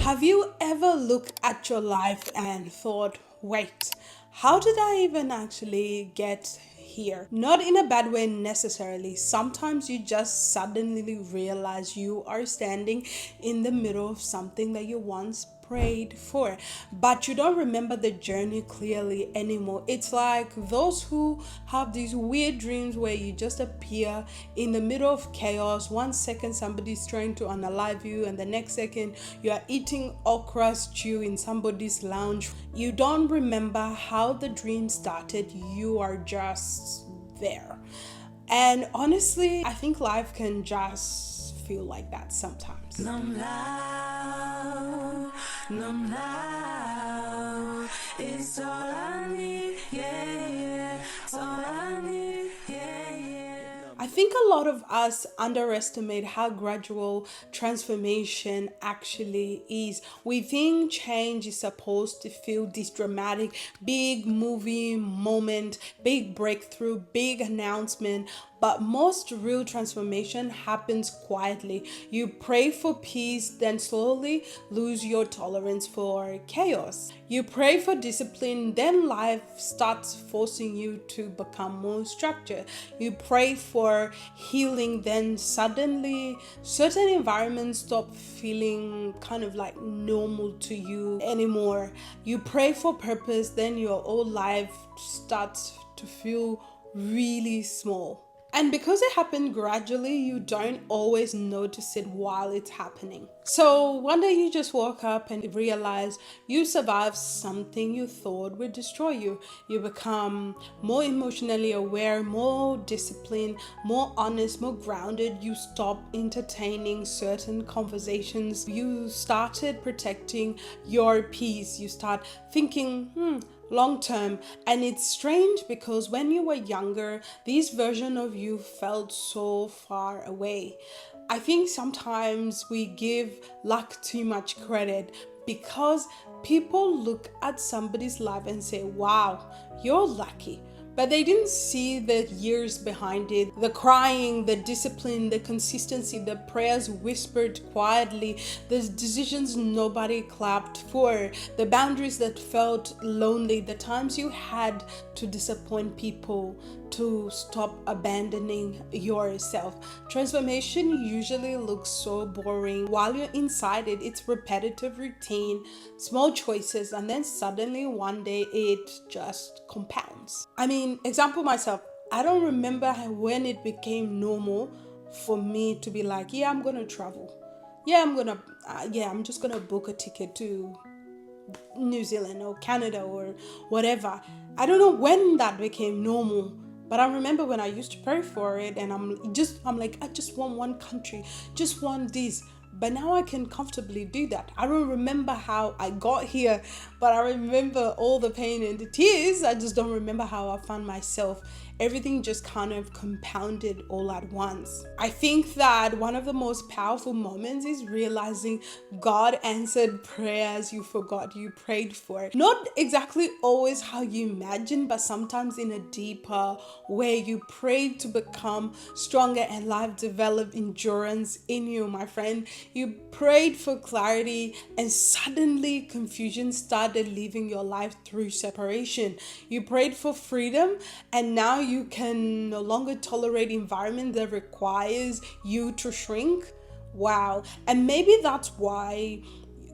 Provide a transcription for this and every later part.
Have you ever looked at your life and thought, wait, how did I even actually get here? Not in a bad way necessarily. Sometimes you just suddenly realize you are standing in the middle of something that you once prayed for, but you don't remember the journey clearly anymore. It's like those who have these weird dreams where you just appear in the middle of chaos. One second somebody's trying to unalive you, and the next second you are eating okra stew in somebody's lounge. You don't remember how the dream started, you are just there. And honestly, I think life can just feel like that sometimes. Nhom now, Nhom now, it's all I need, yeah, yeah, it's all I need, yeah, yeah. I think a lot of us underestimate how gradual transformation actually is. We think change is supposed to feel this dramatic, big movie moment, big breakthrough, big announcement. But most real transformation happens quietly. You pray for peace, then slowly lose your tolerance for chaos. You pray for discipline, then life starts forcing you to become more structured. You pray for healing, then suddenly certain environments stop feeling kind of like normal to you anymore. You pray for purpose, then your whole life starts to feel really small. And because it happened gradually, you don't always notice it while it's happening. So one day you just woke up and realize you survived something you thought would destroy you. You become more emotionally aware, more disciplined, more honest, more grounded. You stop entertaining certain conversations. You started protecting your peace. You start thinking, long term. And it's strange because when you were younger, this version of you felt so far away. I think sometimes we give luck too much credit because people look at somebody's life and say, wow, you're lucky. But they didn't see the years behind it, the crying, the discipline, the consistency, the prayers whispered quietly, the decisions nobody clapped for, the boundaries that felt lonely, the times you had to disappoint people to stop abandoning yourself. Transformation usually looks so boring. While you're inside it, it's repetitive routine, small choices, and then suddenly one day it just compounds. I mean, example myself, I don't remember when it became normal for me to be like, yeah, I'm gonna travel. I'm just gonna book a ticket to New Zealand or Canada or whatever. I don't know when that became normal, but I remember when I used to pray for it, and I'm like, I just want one country, just want this. But now I can comfortably do that. I don't remember how I got here, but I remember all the pain and the tears. I just don't remember how I found myself. Everything just kind of compounded all at once. I think that one of the most powerful moments is realizing God answered prayers you forgot you prayed for. Not exactly always how you imagine, but sometimes in a deeper way. You prayed to become stronger and life developed endurance in you, my friend. You prayed for clarity, and suddenly confusion started leaving your life through separation. You prayed for freedom, and now you can no longer tolerate environment that requires you to shrink. Wow. And maybe that's why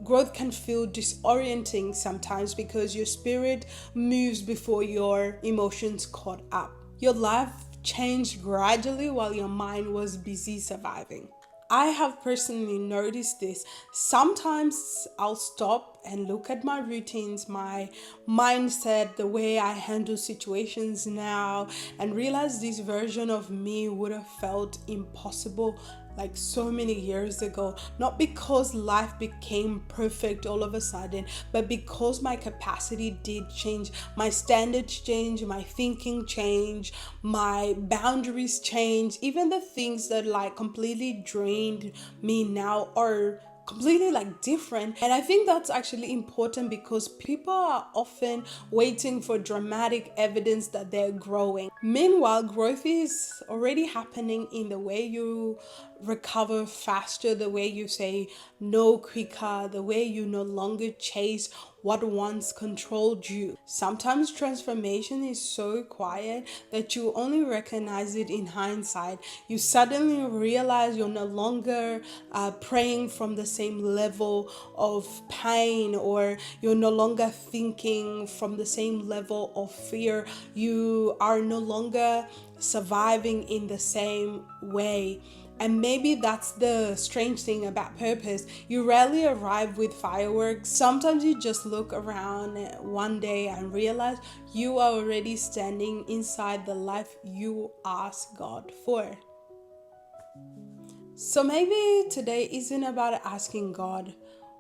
growth can feel disorienting sometimes, because your spirit moves before your emotions caught up. Your life changed gradually while your mind was busy surviving. I have personally noticed this. Sometimes I'll stop and look at my routines, my mindset, the way I handle situations now, and realize this version of me would have felt impossible like so many years ago. Not because life became perfect all of a sudden, but because my capacity did change. My standards changed, my thinking changed, my boundaries changed. Even the things that like completely drained me now are completely like different. And I think that's actually important because people are often waiting for dramatic evidence that they're growing. Meanwhile, growth is already happening in the way you recover faster, the way you say no quicker, the way you no longer chase what once controlled you. Sometimes transformation is so quiet that you only recognize it in hindsight. You suddenly realize you're no longer praying from the same level of pain, or you're no longer thinking from the same level of fear. You are no longer surviving in the same way. And maybe that's the strange thing about purpose. You rarely arrive with fireworks. Sometimes you just look around one day and realize you are already standing inside the life you asked God for. So maybe today isn't about asking God,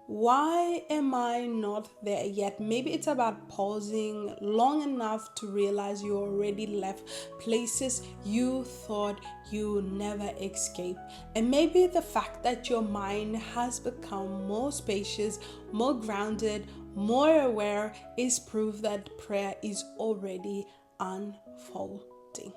why am I not there yet? Maybe it's about pausing long enough to realize you already left places you thought you never escape. And maybe the fact that your mind has become more spacious, more grounded, more aware is proof that prayer is already unfolding.